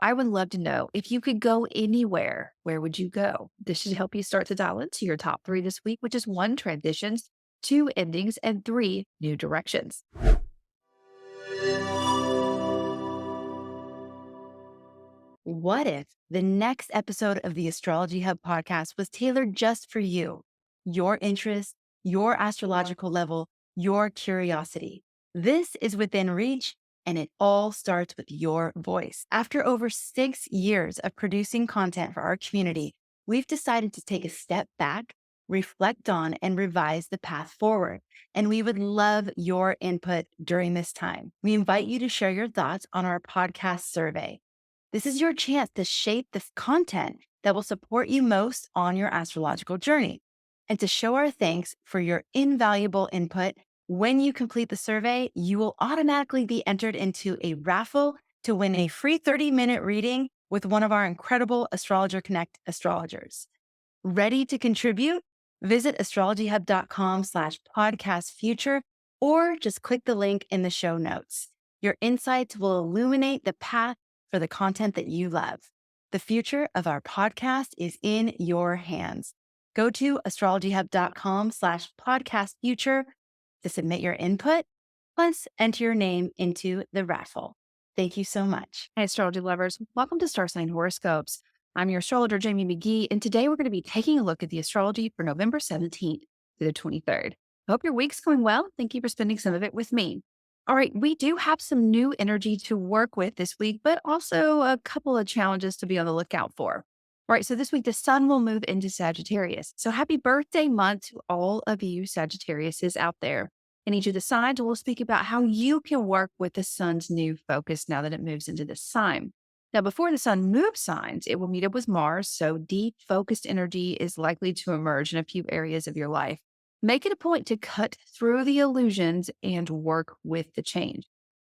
I would love to know if you could go anywhere, where would you go? This should help you start to dial into your top three this week, which is one, transitions, two, endings, and three, new directions. What if the next episode of the Astrology Hub podcast was tailored just for you, your interests, your astrological level, your curiosity? This is within reach, and it all starts with your voice. After over 6 years of producing content for our community, we've decided to take a step back, reflect on, and revise the path forward. And we would love your input during this time. We invite you to share your thoughts on our podcast survey. This is your chance to shape the content that will support you most on your astrological journey. And to show our thanks for your invaluable input, when you complete the survey, you will automatically be entered into a raffle to win a free 30-minute reading with one of our incredible Astrologer Connect astrologers. Ready to contribute? Visit astrologyhub.com/podcast future or just click the link in the show notes. Your insights will illuminate the path for the content that you love. The future of our podcast is in your hands. Go to astrologyhub.com/podcast future to submit your input, plus enter your name into the raffle. Thank you so much. Hey, astrology lovers. Welcome to Star Sign Horoscopes. I'm your astrologer, Jamie McGee, and today we're going to be taking a look at the astrology for November 17th to the 23rd. I hope your week's going well. Thank you for spending some of it with me. All right, we do have some new energy to work with this week, but also a couple of challenges to be on the lookout for. All right, so this week the sun will move into Sagittarius. So happy birthday month to all of you Sagittariuses out there. In each of the signs, we'll speak about how you can work with the sun's new focus now that it moves into this sign. Now, before the sun moves signs, it will meet up with Mars, so deep focused energy is likely to emerge in a few areas of your life. Make it a point to cut through the illusions and work with the change.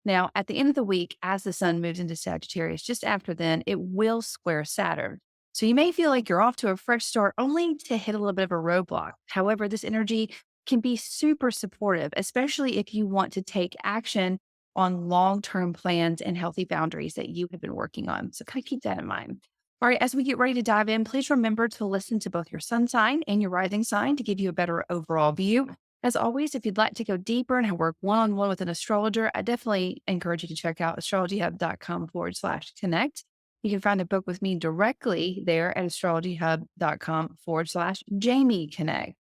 Now, at the end of the week, as the sun moves into Sagittarius, just after then, it will square Saturn. So you may feel like you're off to a fresh start only to hit a little bit of a roadblock. However, this energy can be super supportive, especially if you want to take action on long-term plans and healthy boundaries that you have been working on. So kind of keep that in mind. All right, as we get ready to dive in, please remember to listen to both your sun sign and your rising sign to give you a better overall view. As always, if you'd like to go deeper and work one-on-one with an astrologer, I definitely encourage you to check out astrologyhub.com/connect. You can find a book with me directly there at astrologyhub.com/Jamie Connect.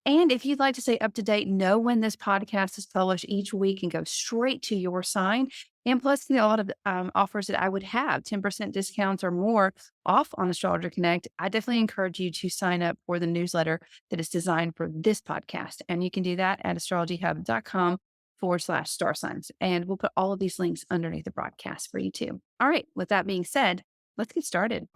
And if you'd like to stay up to date, know when this podcast is published each week and go straight to your sign. And plus, a lot of offers that I would have 10% discounts or more off on Astrologer Connect. I definitely encourage you to sign up for the newsletter that is designed for this podcast. And you can do that at astrologyhub.com/star signs. And we'll put all of these links underneath the broadcast for you too. All right. With that being said, let's get started.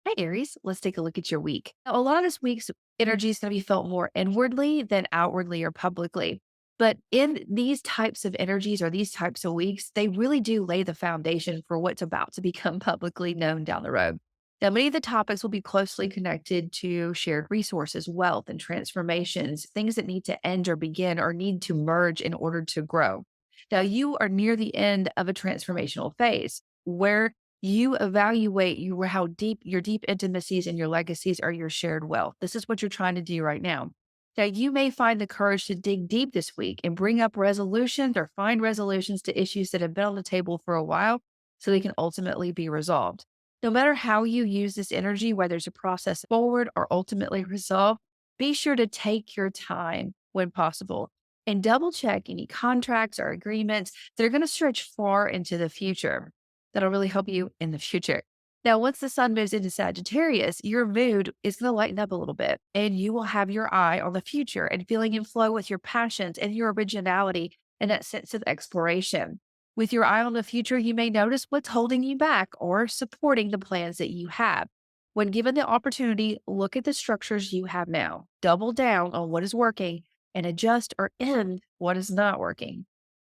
Hi, Aries. Let's take a look at your week. Now, a lot of this week's energy is going to be felt more inwardly than outwardly or publicly. But in these types of energies or these types of weeks, they really do lay the foundation for what's about to become publicly known down the road. Now, many of the topics will be closely connected to shared resources, wealth, and transformations, things that need to end or begin or need to merge in order to grow. Now, you are near the end of a transformational phase where you evaluate how deep your deep intimacies and your legacies are your shared wealth. This is what you're trying to do right now. Now, you may find the courage to dig deep this week and bring up resolutions or find resolutions to issues that have been on the table for a while so they can ultimately be resolved. No matter how you use this energy, whether it's a process forward or ultimately resolved, be sure to take your time when possible and double check any contracts or agreements that are going to stretch far into the future. That'll really help you in the future. Now, once the sun moves into Sagittarius, your mood is going to lighten up a little bit and you will have your eye on the future and feeling in flow with your passions and your originality and that sense of exploration. With your eye on the future, you may notice what's holding you back or supporting the plans that you have. When given the opportunity, look at the structures you have now, double down on what is working and adjust or end what is not working.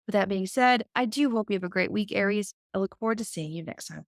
With that being said, I do hope you have a great week, Aries. I look forward to seeing you next time.